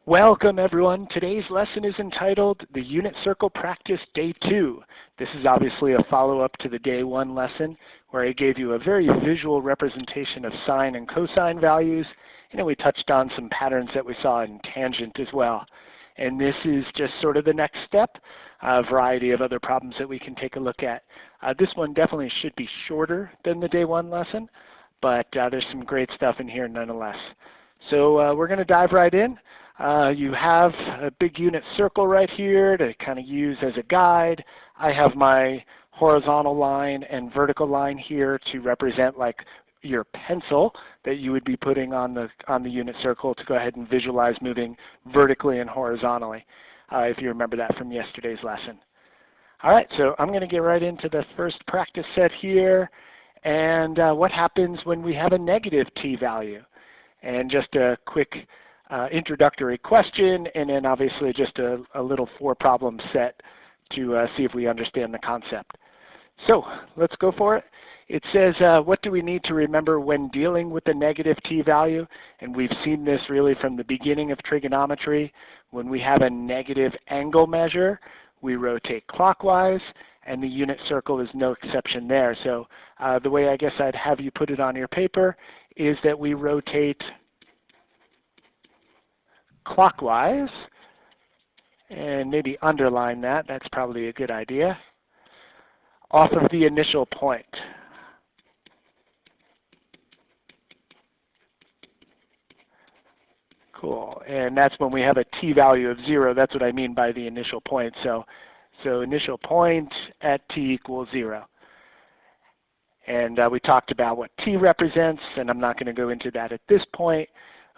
Welcome everyone. Today's lesson is entitled The Unit Circle Practice Day 2. This is obviously a follow-up to the Day 1 lesson where I gave you a very visual representation of sine and cosine values, and then we touched on some patterns that we saw in tangent as well. And this is just sort of the next step, a variety of other problems that we can take a look at. This one definitely should be shorter than the Day 1 lesson, but there's some great stuff in here nonetheless. So we're going to dive right in. You have a big unit circle right here to kind of use as a guide. I have my horizontal line and vertical line here to represent like your pencil that you would be putting on the unit circle to go ahead and visualize moving vertically and horizontally, if you remember that from yesterday's lesson. All right, so I'm going to get right into the first practice set here, and what happens when we have a negative t value. And just a quick introductory question, and then obviously just a little 4-problem set to see if we understand the concept. So let's go for it. It says, what do we need to remember when dealing with the negative t value? And we've seen this really from the beginning of trigonometry. When we have a negative angle measure, we rotate clockwise, and the unit circle is no exception there. So the way I guess I'd have you put it on your paper is that we rotate clockwise, and maybe underline that. That's probably a good idea, off of the initial point. Cool. And that's when we have a t value of 0. That's what I mean by the initial point. So initial point at t equals 0. And we talked about what t represents, and I'm not going to go into that at this point.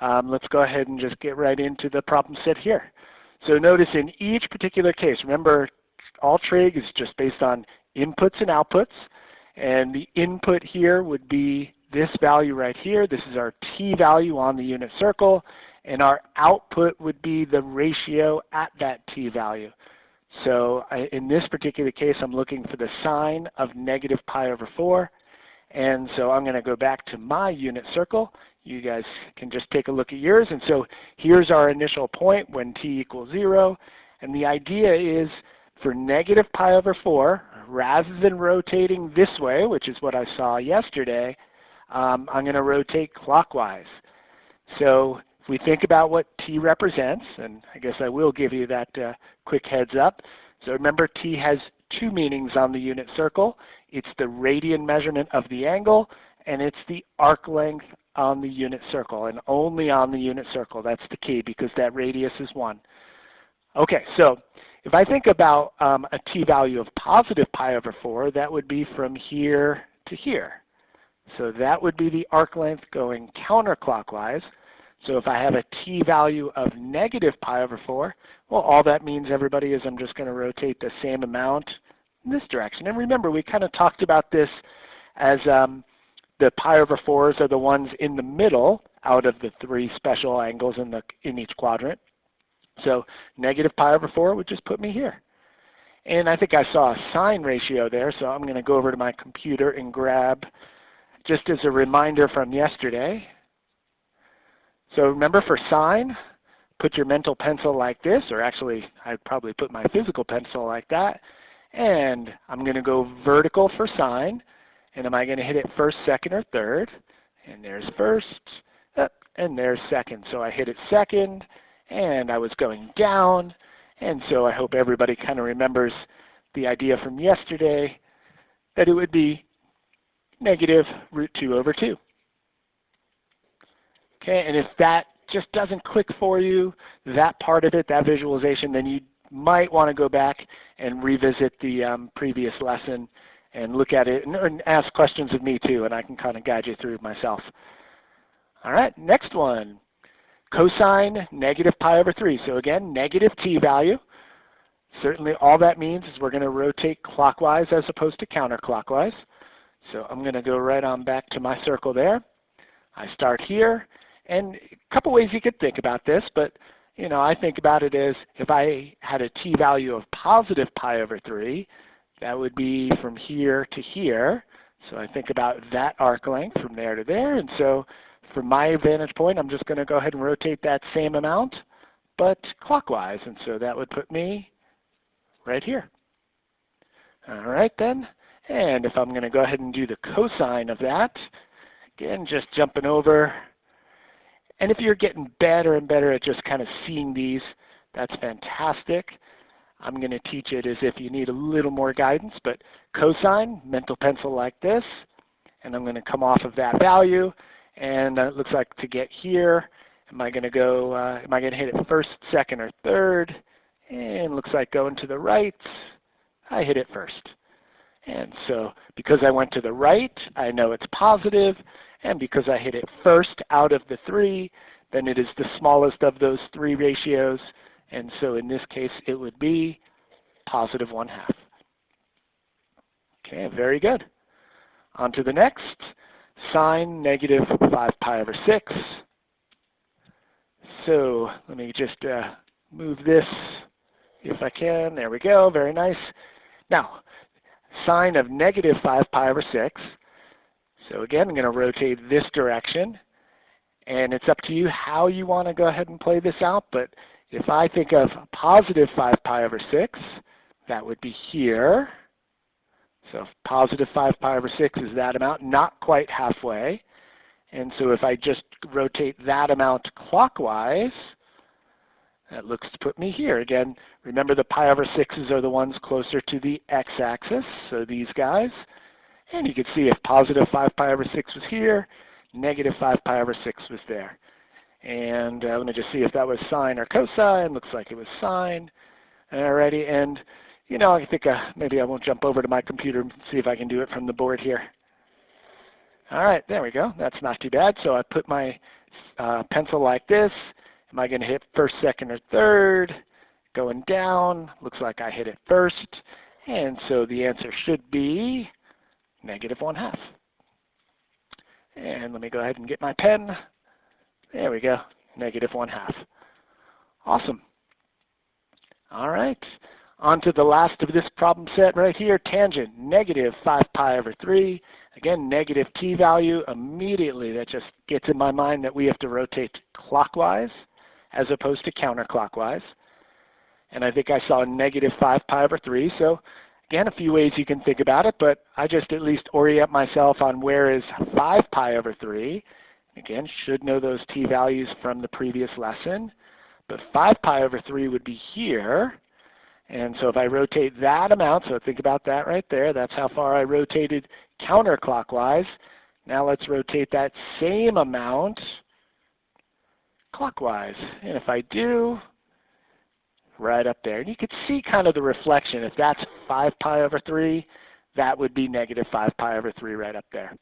Let's go ahead and just get right into the problem set here. So notice in each particular case, remember all trig is just based on inputs and outputs, and the input here would be this value right here. This is our t value on the unit circle, and our output would be the ratio at that t value. So in this particular case, I'm looking for the sine of negative pi over 4. And so I'm going to go back to my unit circle. You guys can just take a look at yours. And so here's our initial point when t equals 0. And the idea is for negative pi over 4, rather than rotating this way, which is what I saw yesterday, I'm going to rotate clockwise. So if we think about what t represents, and I guess I will give you that quick heads up. So remember, t has 2 meanings on the unit circle. It's the radian measurement of the angle, and it's the arc length on the unit circle, and only on the unit circle. That's the key, because that radius is 1. Okay, so if I think about a t value of positive pi over 4, that would be from here to here. So that would be the arc length going counterclockwise. So if I have a t value of negative pi over 4, well, all that means, everybody, is I'm just going to rotate the same amount in this direction. And remember, we kind of talked about this as the pi over 4s are the ones in the middle out of the 3 special angles in each quadrant. So negative pi over 4 would just put me here. And I think I saw a sine ratio there, so I'm going to go over to my computer and grab, just as a reminder from yesterday. So remember, for sine, put your mental pencil like this, or actually I'd probably put my physical pencil like that. And I'm going to go vertical for sine. And am I going to hit it first, second, or third? And there's first, and there's second. So I hit it second, and I was going down. And so I hope everybody kind of remembers the idea from yesterday that it would be negative root 2 over 2. Okay, and if that just doesn't click for you, that part of it, that visualization, then you might want to go back and revisit the previous lesson and look at it and ask questions of me too, and I can kind of guide you through myself. All right, next one, cosine negative pi over 3. So again, negative t value. Certainly all that means is we're going to rotate clockwise as opposed to counterclockwise. So I'm going to go right on back to my circle there. I start here. And a couple ways you could think about this, but you know, I think about it as if I had a t value of positive pi over 3, that would be from here to here. So I think about that arc length from there to there. And so from my vantage point, I'm just going to go ahead and rotate that same amount but clockwise. And so that would put me right here. All right then. And if I'm going to go ahead and do the cosine of that, again, just jumping over. And if you're getting better and better at just kind of seeing these, that's fantastic. I'm going to teach it as if you need a little more guidance, but cosine, mental pencil like this, and I'm going to come off of that value, and it looks like to get here, am I going to hit it first, second, or third? And it looks like going to the right, I hit it first. And so because I went to the right, I know it's positive, and because I hit it first out of the three, then it is the smallest of those three ratios, and so in this case it would be positive 1/2. Okay, very good. On to the next, sine negative 5 pi over 6. So let me just move this if I can. There we go, very nice. Now, sine of negative 5 pi over 6. So again, I'm going to rotate this direction, and it's up to you how you want to go ahead and play this out, but if I think of positive 5 pi over 6, that would be here. So positive 5 pi over 6 is that amount, not quite halfway. And so if I just rotate that amount clockwise, that looks to put me here. Again, remember the pi over 6s are the ones closer to the x-axis, so these guys. And you can see if positive 5 pi over 6 was here, negative 5 pi over 6 was there. And let me just see if that was sine or cosine. Looks like it was sine. Alrighty, and you know, I think maybe I won't jump over to my computer and see if I can do it from the board here. All right, there we go. That's not too bad. So I put my pencil like this. Am I going to hit first, second, or third? Going down. Looks like I hit it first. And so the answer should be negative 1/2. And let me go ahead and get my pen. There we go, negative 1/2. Awesome. All right, on to the last of this problem set right here, tangent, negative 5 pi over 3. Again, negative t value. Immediately that just gets in my mind that we have to rotate clockwise as opposed to counterclockwise. And I think I saw negative 5 pi over 3. So again, a few ways you can think about it, but I just at least orient myself on where is 5 pi over 3. Again, should know those t values from the previous lesson. But 5 pi over 3 would be here. And so if I rotate that amount, so think about that right there, that's how far I rotated counterclockwise. Now let's rotate that same amount clockwise. And if I do, right up there. And you can see kind of the reflection. If that's 5 pi over 3, that would be negative 5 pi over 3 right up there.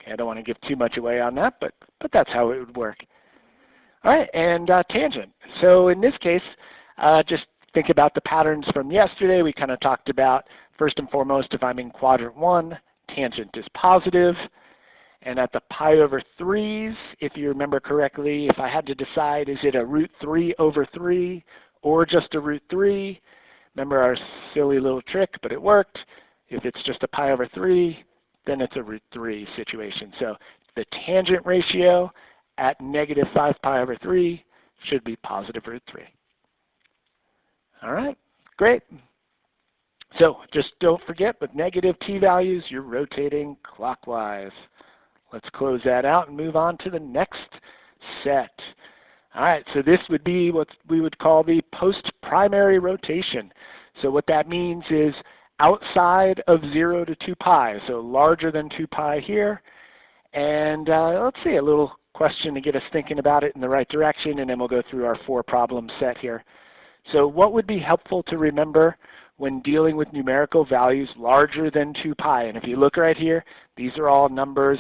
Okay, I don't want to give too much away on that, but that's how it would work. All right, and tangent. So in this case, just think about the patterns from yesterday. We kind of talked about, first and foremost, if I'm in quadrant 1, tangent is positive. And at the pi over 3's, if you remember correctly, if I had to decide, is it a root 3 over 3 or just a root 3? Remember our silly little trick, but it worked. If it's just a pi over 3, then it's a root 3 situation. So the tangent ratio at negative 5 pi over 3 should be positive root 3. All right, great. So just don't forget, with negative t values, you're rotating clockwise. Let's close that out and move on to the next set. All right, so this would be what we would call the post-primary rotation. So what that means is outside of 0 to 2 pi, so larger than 2 pi here. And let's see, a little question to get us thinking about it in the right direction, and then we'll go through our 4 problem set here. So what would be helpful to remember when dealing with numerical values larger than 2 pi? And if you look right here, these are all numbers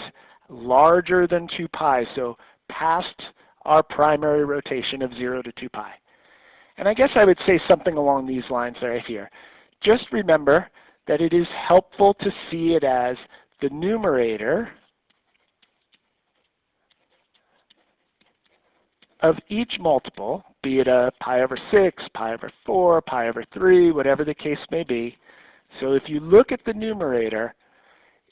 larger than 2 pi, so past our primary rotation of 0 to 2 pi. And I guess I would say something along these lines right here. Just remember that it is helpful to see it as the numerator of each multiple, be it a pi over 6, pi over 4, pi over 3, whatever the case may be. So if you look at the numerator,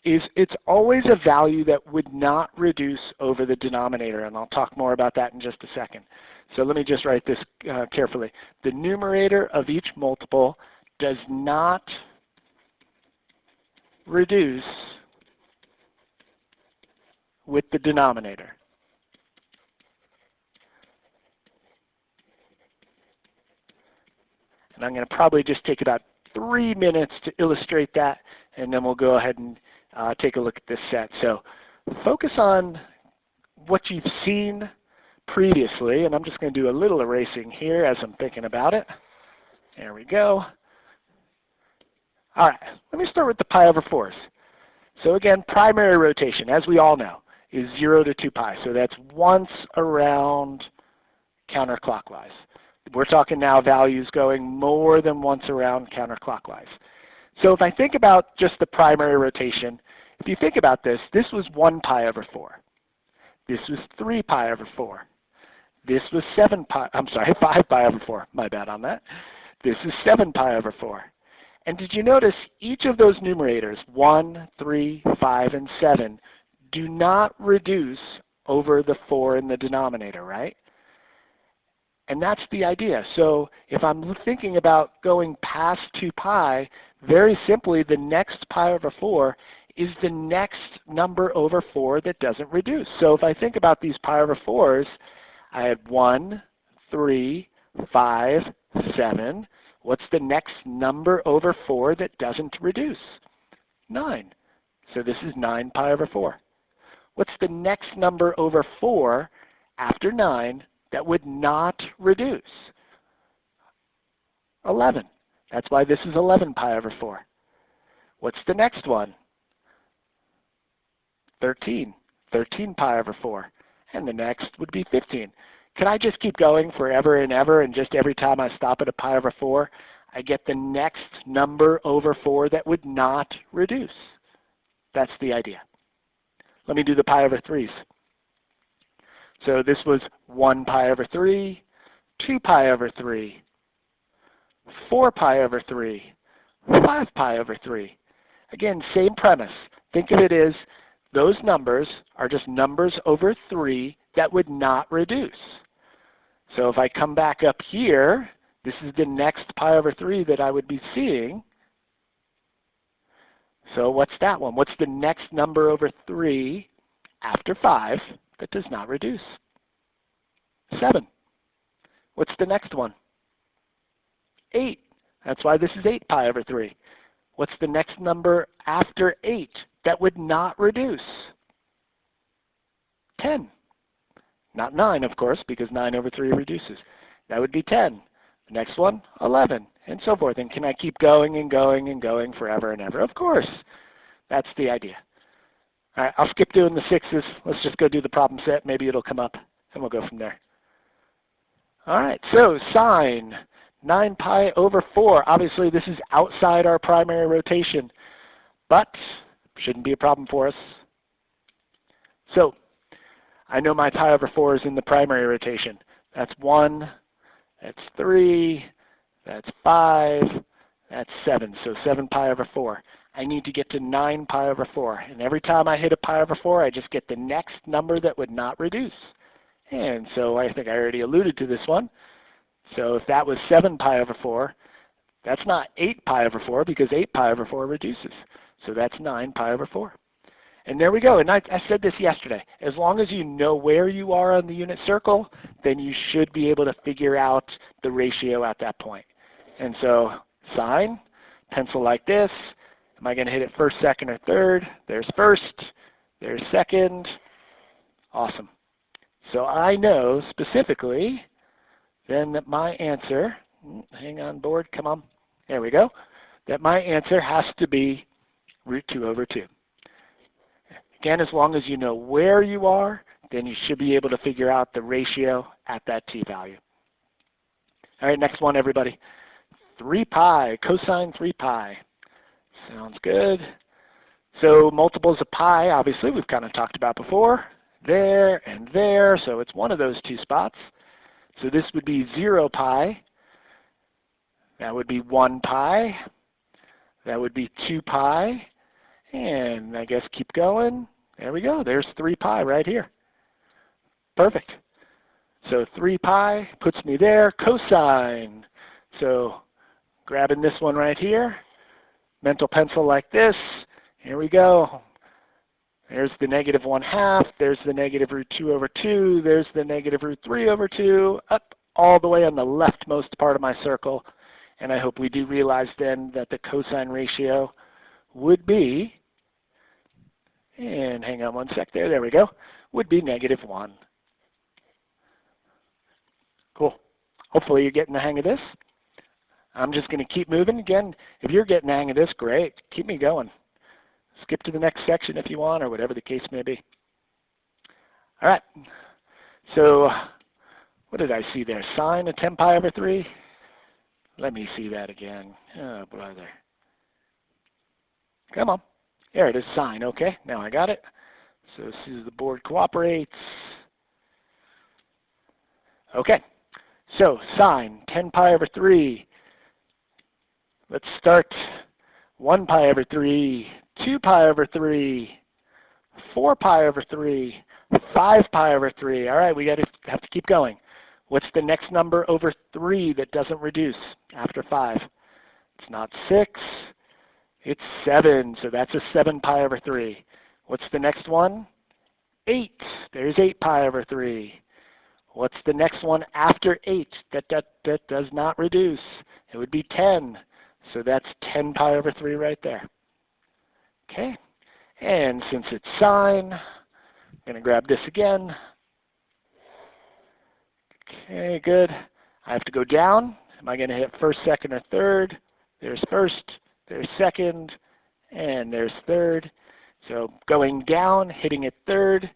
is it's always a value that would not reduce over the denominator, and I'll talk more about that in just a second. So let me just write this carefully. The numerator of each multiple does not reduce with the denominator. And I'm going to probably just take about 3 minutes to illustrate that, and then we'll go ahead and take a look at this set. So focus on what you've seen previously, and I'm just going to do a little erasing here as I'm thinking about it. There we go. All right, let me start with the pi over 4s. So again, primary rotation, as we all know, is 0 to 2 pi. So that's once around counterclockwise. We're talking now values going more than once around counterclockwise. So if I think about just the primary rotation, if you think about this, this was 1 pi over 4. This was 3 pi over 4. This was 5 pi over 4. My bad on that. This is 7 pi over 4. And did you notice each of those numerators, 1, 3, 5, and 7, do not reduce over the 4 in the denominator, right? And that's the idea. So if I'm thinking about going past 2 pi, very simply the next pi over 4 is the next number over 4 that doesn't reduce. So if I think about these pi over 4s, I had 1, 3, 5, 7. What's the next number over 4 that doesn't reduce? 9. So this is 9 pi over 4. What's the next number over 4 after 9 that would not reduce? 11. That's why this is 11 pi over 4. What's the next one? 13. 13 pi over 4. And the next would be 15. Can I just keep going forever and ever, and just every time I stop at a pi over 4, I get the next number over 4 that would not reduce? That's the idea. Let me do the pi over 3s. So this was 1 pi over 3, 2 pi over 3, 4 pi over 3, 5 pi over 3. Again, same premise. Think of it as those numbers are just numbers over 3 that would not reduce. So if I come back up here, this is the next pi over 3 that I would be seeing. So what's that one? What's the next number over 3 after 5 that does not reduce? 7. What's the next one? 8. That's why this is 8 pi over 3. What's the next number after 8 that would not reduce? 10. Not 9, of course, because 9 over 3 reduces. That would be 10. The next one, 11, and so forth. And can I keep going and going and going forever and ever? Of course. That's the idea. All right, I'll skip doing the 6s. Let's just go do the problem set. Maybe it'll come up, and we'll go from there. All right, so sine 9 pi over 4. Obviously, this is outside our primary rotation, but shouldn't be a problem for us. So I know my pi over 4 is in the primary rotation. That's 1, that's 3, that's 5, that's 7. So 7 pi over 4. I need to get to 9 pi over 4. And every time I hit a pi over 4, I just get the next number that would not reduce. And so I think I already alluded to this one. So if that was 7 pi over 4, that's not 8 pi over 4 because 8 pi over 4 reduces. So that's 9 pi over 4. And there we go. And I said this yesterday. As long as you know where you are on the unit circle, then you should be able to figure out the ratio at that point. And so sine, pencil like this. Am I going to hit it first, second, or third? There's first. There's second. Awesome. So I know specifically then that my answer, hang on board, come on. There we go. That my answer has to be root 2 over 2. Again, as long as you know where you are, then you should be able to figure out the ratio at that t value. All right, next one, everybody. 3 pi, cosine 3 pi. Sounds good. So multiples of pi, obviously, we've kind of talked about before. There and there, so it's one of those two spots. So this would be 0 pi. That would be 1 pi. That would be 2 pi. And I guess keep going. There we go. There's 3 pi right here. Perfect. So 3 pi puts me there. Cosine. So grabbing this one right here. Mental pencil like this. Here we go. There's the negative 1/2. There's the negative root 2 over 2. There's the negative root 3 over 2. Up all the way on the leftmost part of my circle. And I hope we do realize then that the cosine ratio would be, and hang on one sec there we go, would be -1. Cool. Hopefully you're getting the hang of this. I'm just going to keep moving. Again, if you're getting the hang of this, great. Keep me going. Skip to the next section if you want, or whatever the case may be. All right. So what did I see there? Sine of 10 pi over 3? Let me see that again. Oh, brother. Come on. There it is, sine. Okay, now I got it. So this is the board cooperates. Okay, so sine 10 pi over 3. Let's start 1 pi over 3, 2 pi over 3, 4 pi over 3, 5 pi over 3. All right, we have to keep going. What's the next number over 3 that doesn't reduce after 5? It's not 6. It's 7, so that's a 7 pi over 3. What's the next one? 8. There's 8 pi over 3. What's the next one after 8 that does not reduce? It would be 10. So that's 10 pi over 3 right there. Okay, and since it's sine, I'm going to grab this again. Okay, good. I have to go down. Am I going to hit first, second, or third? There's first, there's second, and there's third. So going down, hitting it third,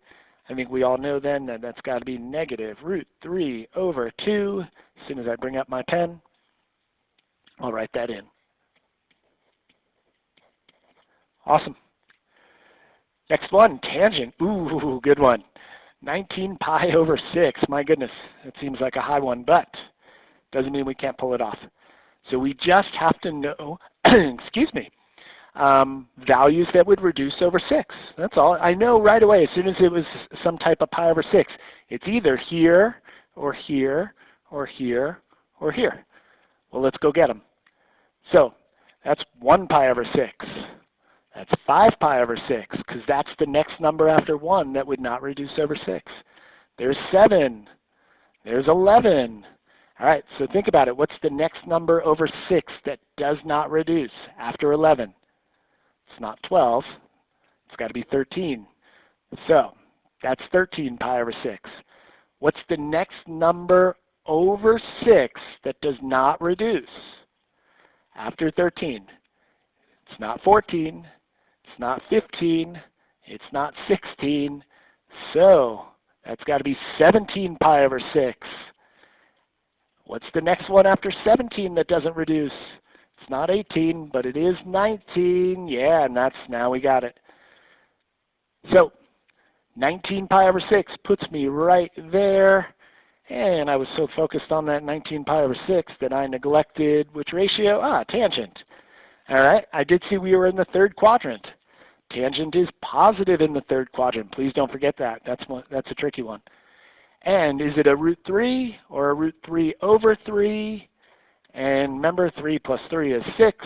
I think we all know then that that's got to be negative root 3 over 2. As soon as I bring up my pen, I'll write that in. Awesome. Next one, tangent. Ooh, good one. 19 pi over 6. My goodness, it seems like a high one, but doesn't mean we can't pull it off. So we just have to know, excuse me, values that would reduce over 6. That's all. I know right away, as soon as it was some type of pi over 6, it's either here, or here, or here, or here. Well, let's go get them. So that's 1 pi over 6. That's 5 pi over 6, because that's the next number after 1 that would not reduce over 6. There's 7. There's 11. All right, so think about it. What's the next number over 6 that does not reduce after 11? It's not 12. It's got to be 13. So that's 13 pi over 6. What's the next number over 6 that does not reduce after 13? It's not 14. It's not 15. It's not 16. So that's got to be 17 pi over 6. What's the next one after 17 that doesn't reduce? It's not 18, but it is 19. Yeah, and now we got it. So 19 pi over 6 puts me right there. And I was so focused on that 19 pi over 6 that I neglected which ratio? Tangent. All right, I did see we were in the third quadrant. Tangent is positive in the third quadrant. Please don't forget that. That's a tricky one. And is it a root 3 or a root 3 over 3? And remember, 3 plus 3 is 6,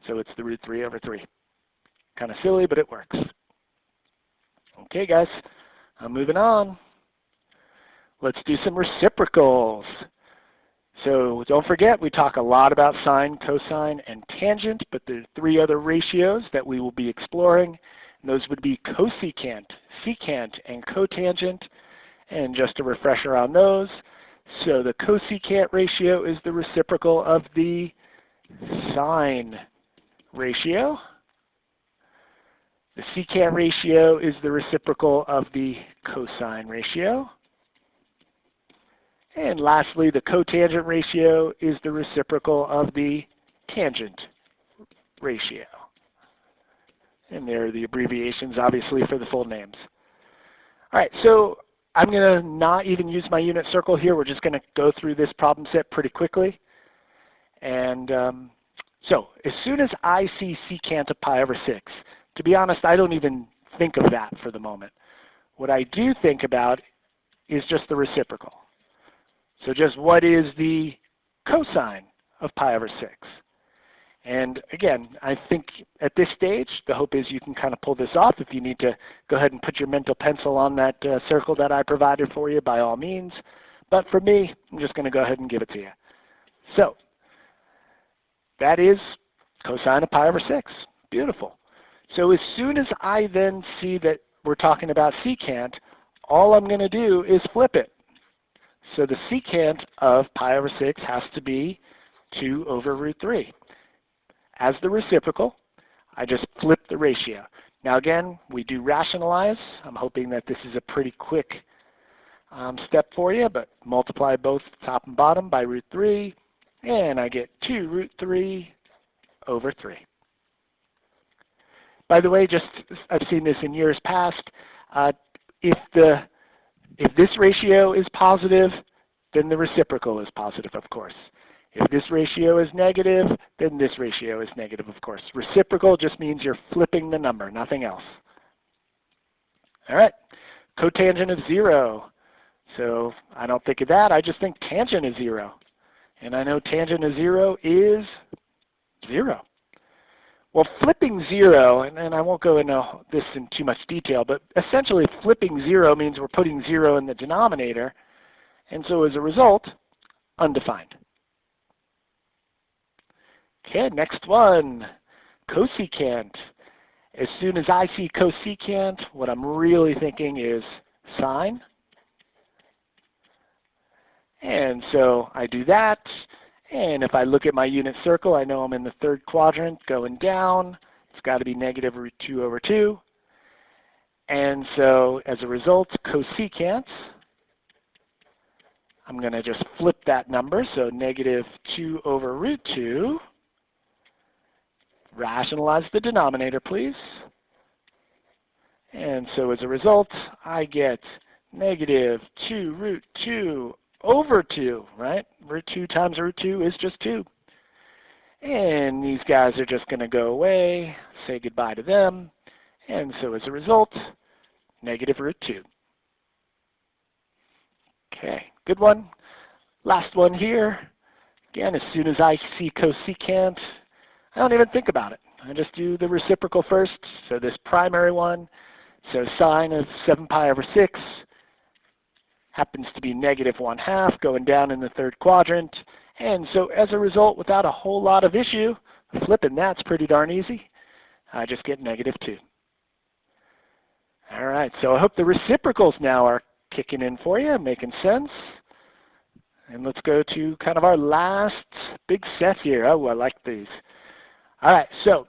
so it's the root 3 over 3. Kind of silly, but it works. Okay, guys, I'm moving on. Let's do some reciprocals. So don't forget, we talk a lot about sine, cosine, and tangent, but there are 3 other ratios that we will be exploring. And those would be cosecant, secant, and cotangent. And just a refresher on those. So the cosecant ratio is the reciprocal of the sine ratio. The secant ratio is the reciprocal of the cosine ratio. And lastly, the cotangent ratio is the reciprocal of the tangent ratio. And there are the abbreviations, obviously, for the full names. All right, so I'm going to not even use my unit circle here. We're just going to go through this problem set pretty quickly. And so as soon as I see secant of pi over 6, to be honest, I don't even think of that for the moment. What I do think about is just the reciprocal. So just what is the cosine of pi over 6? And again, I think at this stage, the hope is you can kind of pull this off. If you need to go ahead and put your mental pencil on that circle that I provided for you, by all means. But for me, I'm just going to go ahead and give it to you. So that is cosine of pi over 6. Beautiful. So as soon as I then see that we're talking about secant, all I'm going to do is flip it. So the secant of pi over 6 has to be 2 over root 3. As the reciprocal, I just flip the ratio. Now again, we do rationalize. I'm hoping that this is a pretty quick step for you, but multiply both top and bottom by root 3, and I get 2 root 3 over 3. By the way, I've seen this in years past. If this ratio is positive, then the reciprocal is positive, of course. If this ratio is negative, then this ratio is negative, of course. Reciprocal just means you're flipping the number, nothing else. All right, cotangent of 0. So I don't think of that. I just think tangent is 0. And I know tangent of 0 is 0. Well, flipping 0, and I won't go into this in too much detail, but essentially flipping 0 means we're putting 0 in the denominator. And so as a result, undefined. Okay, next one, cosecant. As soon as I see cosecant, what I'm really thinking is sine. And so I do that. And if I look at my unit circle, I know I'm in the third quadrant going down. It's got to be negative root 2 over 2. And so as a result, cosecant, I'm going to just flip that number. So negative 2 over root 2. Rationalize the denominator, please. And so as a result, I get negative 2 root 2 over 2, right? Root 2 times root 2 is just 2. And these guys are just going to go away, say goodbye to them. And so as a result, negative root 2. Okay, good one. Last one here. Again, as soon as I see cosecant, I don't even think about it. I just do the reciprocal first. So this primary one, so sine of 7 pi over 6 happens to be negative 1/2 going down in the third quadrant. And so as a result, without a whole lot of issue, flipping that's pretty darn easy. I just get negative 2. All right, so I hope the reciprocals now are kicking in for you, making sense. And let's go to kind of our last big set here. Oh, I like these. All right, so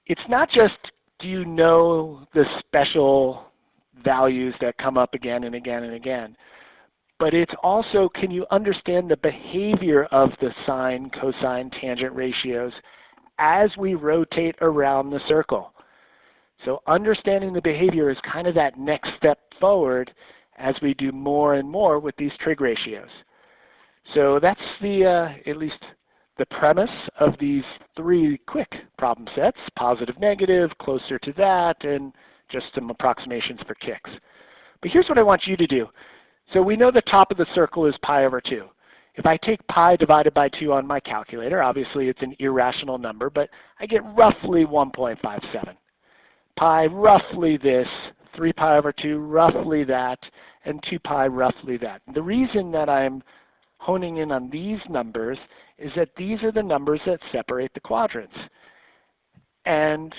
it's not just do you know the special values that come up again and again and again, but it's also can you understand the behavior of the sine, cosine, tangent ratios as we rotate around the circle. So understanding the behavior is kind of that next step forward as we do more and more with these trig ratios. So that's the, at least the premise of these 3 quick problem sets, positive, negative, closer to that, and just some approximations for kicks. But here's what I want you to do. So we know the top of the circle is pi over 2. If I take pi divided by 2 on my calculator, obviously it's an irrational number, but I get roughly 1.57. Pi roughly this, 3 pi over 2 roughly that, and 2 pi roughly that. The reason that I'm honing in on these numbers is that these are the numbers that separate the quadrants. And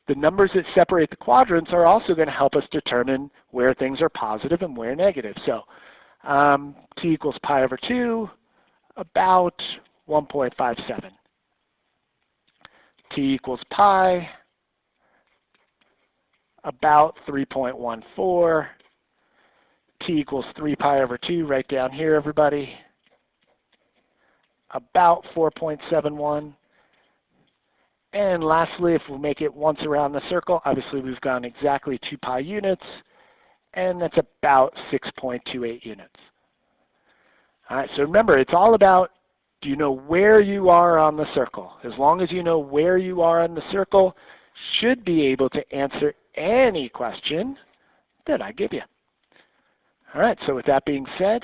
the numbers that separate the quadrants are also going to help us determine where things are positive and where negative. So t equals pi over 2, about 1.57. T equals pi, about 3.14. T equals 3 pi over 2, right down here, everybody, about 4.71. And lastly, if we make it once around the circle, obviously we've gone exactly 2 pi units, and that's about 6.28 units. All right, so remember, it's all about Do you know where you are on the circle? As long as you know where you are on the circle, should be able to answer any question that I give you. All right, so with that being said,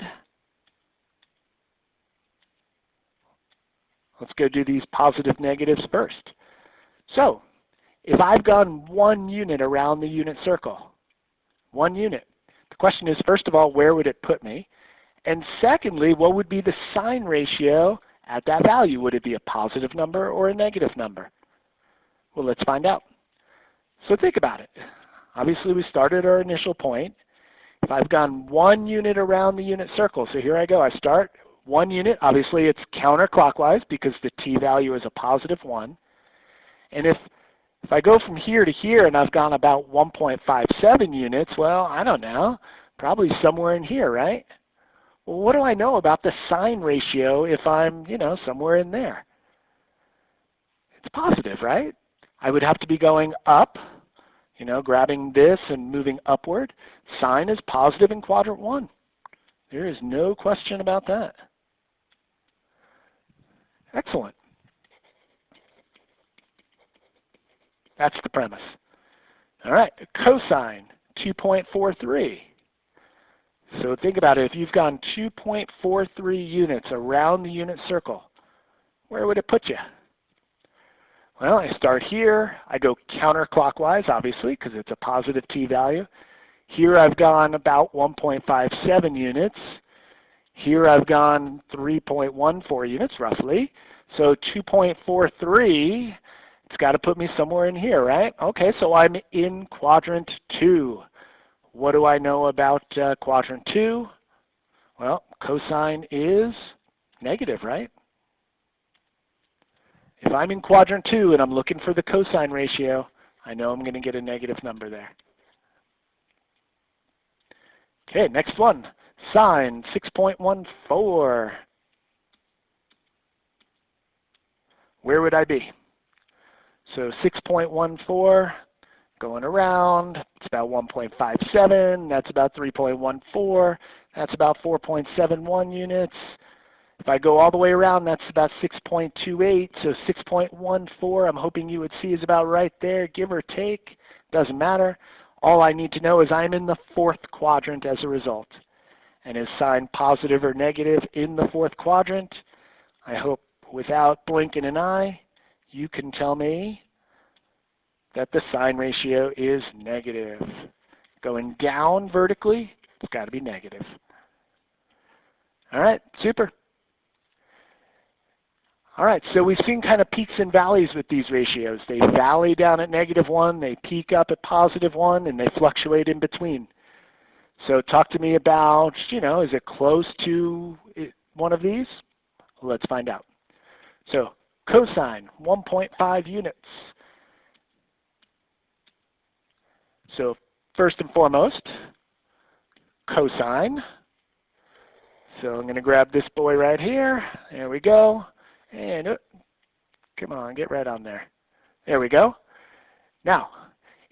let's go do these positive negatives first. So, if I've gone 1 unit around the unit circle, 1 unit, the question is, first of all, where would it put me? And secondly, what would be the sign ratio at that value? Would it be a positive number or a negative number? Well, let's find out. So think about it. Obviously, we started our initial point. If I've gone 1 unit around the unit circle, so here I go. I start 1 unit. Obviously, it's counterclockwise because the t-value is a positive 1. And if I go from here to here and I've gone about 1.57 units, well, I don't know, probably somewhere in here, right? Well, what do I know about the sign ratio if I'm, somewhere in there? It's positive, right? I would have to be going up, grabbing this and moving upward. Sign is positive in quadrant 1. There is no question about that. Excellent. That's the premise. All right, cosine 2.43. So think about it. If you've gone 2.43 units around the unit circle, where would it put you? Well, I start here. I go counterclockwise, obviously, because it's a positive t-value. Here I've gone about 1.57 units. Here I've gone 3.14 units, roughly. So 2.43, it's got to put me somewhere in here, right? Okay, so I'm in quadrant 2. What do I know about quadrant 2? Well, cosine is negative, right? If I'm in quadrant 2 and I'm looking for the cosine ratio, I know I'm going to get a negative number there. Okay, next one. Sine 6.14. Where would I be? So 6.14, going around, it's about 1.57, that's about 3.14, that's about 4.71 units. If I go all the way around, that's about 6.28, so 6.14 I'm hoping you would see is about right there, give or take. Doesn't matter. All I need to know is I'm in the 4th quadrant as a result. And is sign positive or negative in the 4th quadrant? I hope without blinking an eye, you can tell me that the sign ratio is negative. Going down vertically, it's got to be negative. All right, super. All right, so we've seen kind of peaks and valleys with these ratios. They valley down at -1, they peak up at +1, and they fluctuate in between. So talk to me about, is it close to one of these? Well, let's find out. So cosine, 1.5 units. So first and foremost, cosine. So I'm going to grab this boy right here. There we go. And come on, get right on there. There we go. Now,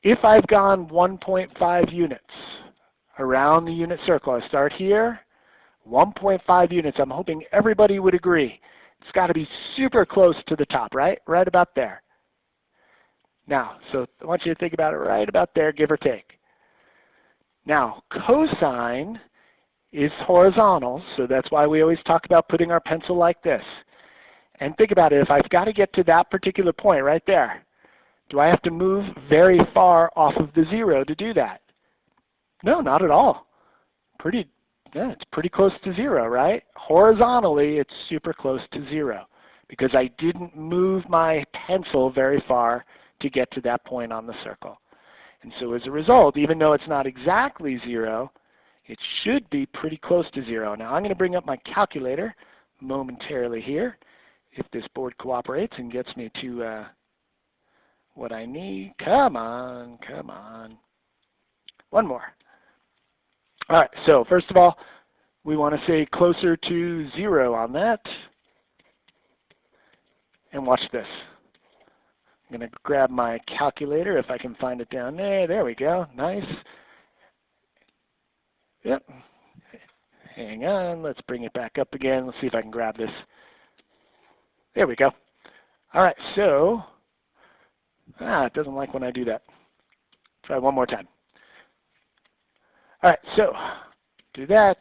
if I've gone 1.5 units around the unit circle, I start here, 1.5 units. I'm hoping everybody would agree. It's got to be super close to the top, right? Right about there. Now, so I want you to think about it right about there, give or take. Now, cosine is horizontal, so that's why we always talk about putting our pencil like this. And think about it, if I've got to get to that particular point right there, do I have to move very far off of the 0 to do that? No, not at all. It's pretty close to 0, right? Horizontally, it's super close to 0 because I didn't move my pencil very far to get to that point on the circle. And so as a result, even though it's not exactly 0, it should be pretty close to 0. Now I'm going to bring up my calculator momentarily here, if this board cooperates and gets me to what I need. Come on, come on. One more. All right, so first of all, we want to say closer to 0 on that. And watch this. I'm going to grab my calculator if I can find it down there. There we go. Nice. Yep. Hang on. Let's bring it back up again. Let's see if I can grab this. There we go. All right, so, it doesn't like when I do that. Try one more time. All right, so do that.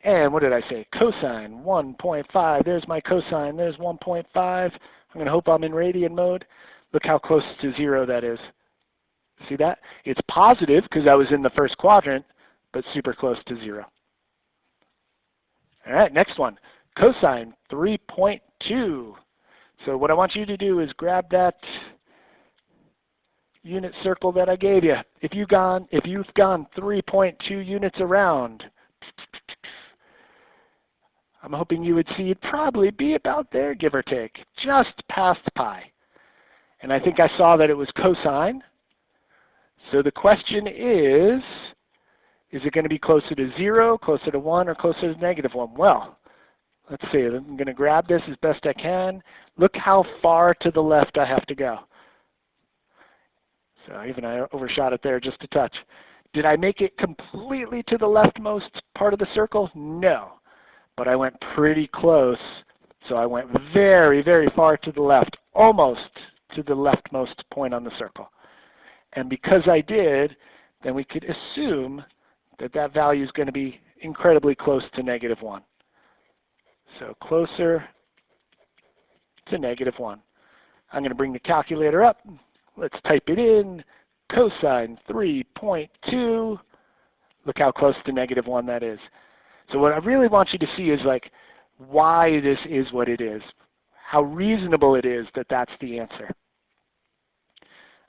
And what did I say? Cosine 1.5. There's my cosine. There's 1.5. I'm going to hope I'm in radian mode. Look how close to 0 that is. See that? It's positive because I was in the first quadrant, but super close to 0. All right, next one. Cosine 3.2. So what I want you to do is grab that unit circle that I gave you. If you've gone 3.2 units around, I'm hoping you would see it'd probably be about there, give or take, just past pi. And I think I saw that it was cosine. So the question is it going to be closer to 0, closer to 1, or closer to -1? Well, let's see. I'm going to grab this as best I can. Look how far to the left I have to go. So even I overshot it there just a touch. Did I make it completely to the leftmost part of the circle? No. But I went pretty close. So I went very, very far to the left, almost to the leftmost point on the circle. And because I did, then we could assume that that value is going to be incredibly close to -1. So closer to -1. I'm going to bring the calculator up. Let's type it in. Cosine 3.2. Look how close to -1 that is. So what I really want you to see is like why this is what it is. How reasonable it is that that's the answer.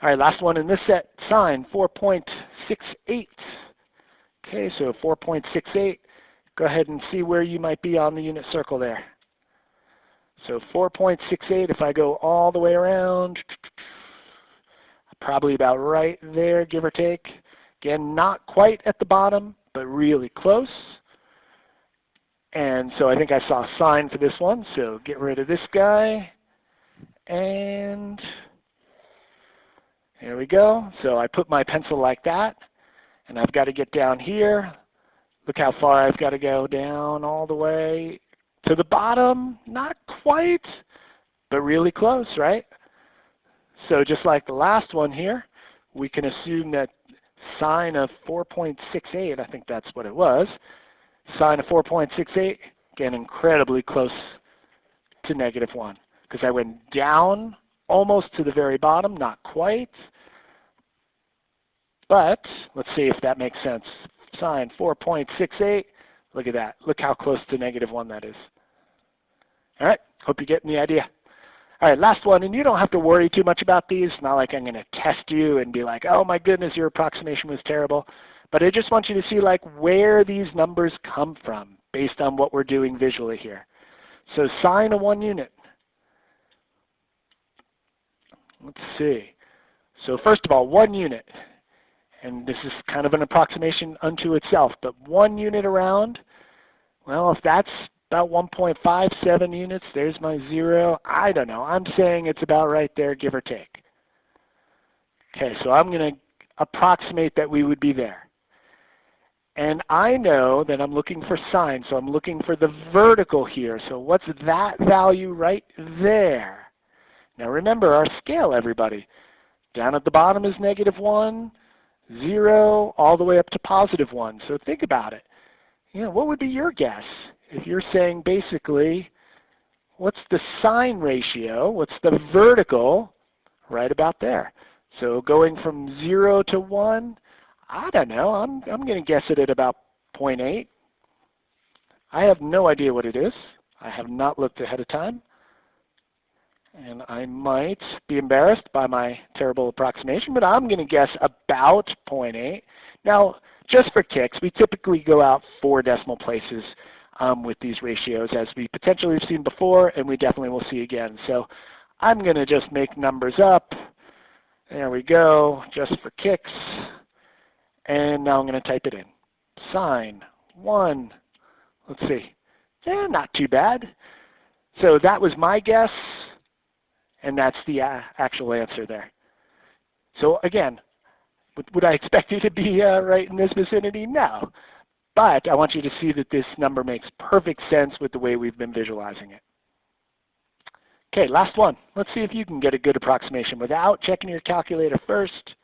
All right, last one in this set, sine 4.68. Okay, so 4.68. Go ahead and see where you might be on the unit circle there. So 4.68, if I go all the way around, probably about right there, give or take. Again, not quite at the bottom, but really close. And so I think I saw a sign for this one, so get rid of this guy. And there we go. So I put my pencil like that, and I've got to get down here. Look how far I've got to go down all the way to the bottom. Not quite, but really close, right? So just like the last one here, we can assume that sine of 4.68, I think that's what it was, sine of 4.68, again, incredibly close to -1, because I went down almost to the very bottom, not quite. But let's see if that makes sense. Sine 4.68, look at that. Look how close to -1 that is. All right, hope you're getting the idea. All right, last one, and you don't have to worry too much about these. It's not like I'm going to test you and be like, oh my goodness, your approximation was terrible. But I just want you to see like where these numbers come from based on what we're doing visually here. So sine of 1 unit. Let's see. So first of all, 1 unit. And this is kind of an approximation unto itself, but 1 unit around, well, if that's about 1.57 units, there's my 0. I don't know. I'm saying it's about right there, give or take. Okay, so I'm going to approximate that we would be there. And I know that I'm looking for sine, so I'm looking for the vertical here. So what's that value right there? Now remember our scale, everybody. Down at the bottom is -1, 0, all the way up to +1. So think about it. You know, what would be your guess? If you're saying basically, what's the sine ratio? What's the vertical? Right about there. So going from 0 to 1, I don't know. I'm going to guess it at about 0.8. I have no idea what it is. I have not looked ahead of time. And I might be embarrassed by my terrible approximation, but I'm going to guess about 0.8. Now, just for kicks, we typically go out 4 decimal places with these ratios, as we potentially have seen before, and we definitely will see again. So I'm going to just make numbers up. There we go, just for kicks. And now I'm going to type it in. Sine 1, let's see, not too bad. So that was my guess, and that's the actual answer there. So again, would I expect you to be right in this vicinity? No. But I want you to see that this number makes perfect sense with the way we've been visualizing it. Okay, last one. Let's see if you can get a good approximation without checking your calculator first.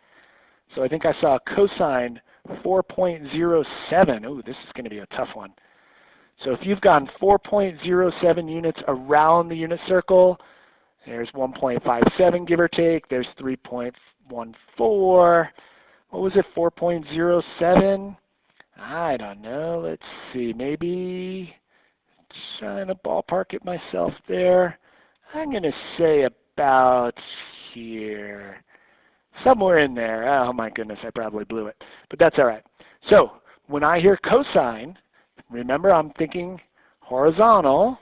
So I think I saw cosine 4.07. Oh, this is going to be a tough one. So if you've gone 4.07 units around the unit circle, there's 1.57 give or take. There's 3.14. What was it, 4.07? I don't know. Let's see. Maybe trying to ballpark it myself there. I'm going to say about here. Somewhere in there. Oh my goodness, I probably blew it. But that's all right. So when I hear cosine, remember I'm thinking horizontal.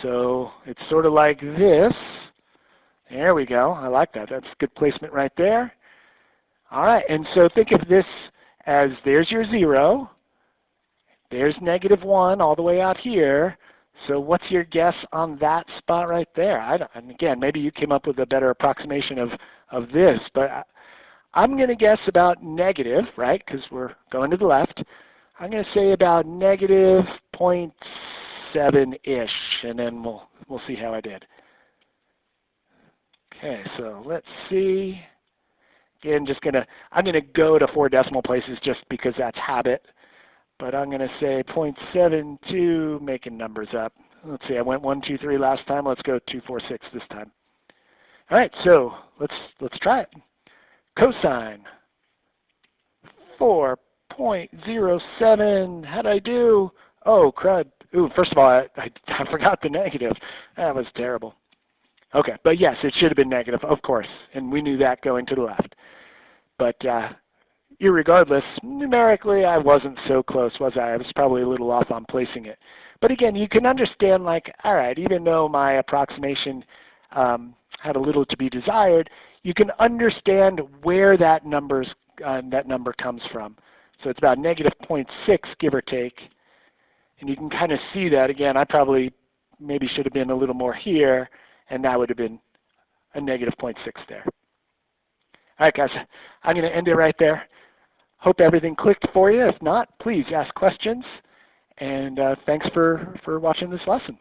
So it's sort of like this. There we go. I like that. That's good placement right there. All right, and so think of this as there's your 0. There's -1 all the way out here. So what's your guess on that spot right there? And again, maybe you came up with a better approximation of this, but I'm going to guess about negative, right, because we're going to the left. I'm going to say about -0.7-ish, and then we'll see how I did. Okay, so let's see. Again, I'm going to go to 4 decimal places just because that's habit. But I'm going to say 0.72, making numbers up. Let's see, I went 1, 2, 3 last time. Let's go 2, 4, 6 this time. All right, so let's try it. Cosine 4.07. How'd I do? Oh, crud. Ooh, first of all, I forgot the negative. That was terrible. Okay, but yes, it should have been negative, of course, and we knew that going to the left. But irregardless, numerically, I wasn't so close, was I? I was probably a little off on placing it. But again, you can understand, like, all right, even though my approximation had a little to be desired, you can understand where that number comes from. So it's about -0.6, give or take. And you can kind of see that. Again, I probably maybe should have been a little more here, and that would have been a -0.6 there. All right, guys, I'm going to end it right there. Hope everything clicked for you. If not, please ask questions. And thanks for watching this lesson.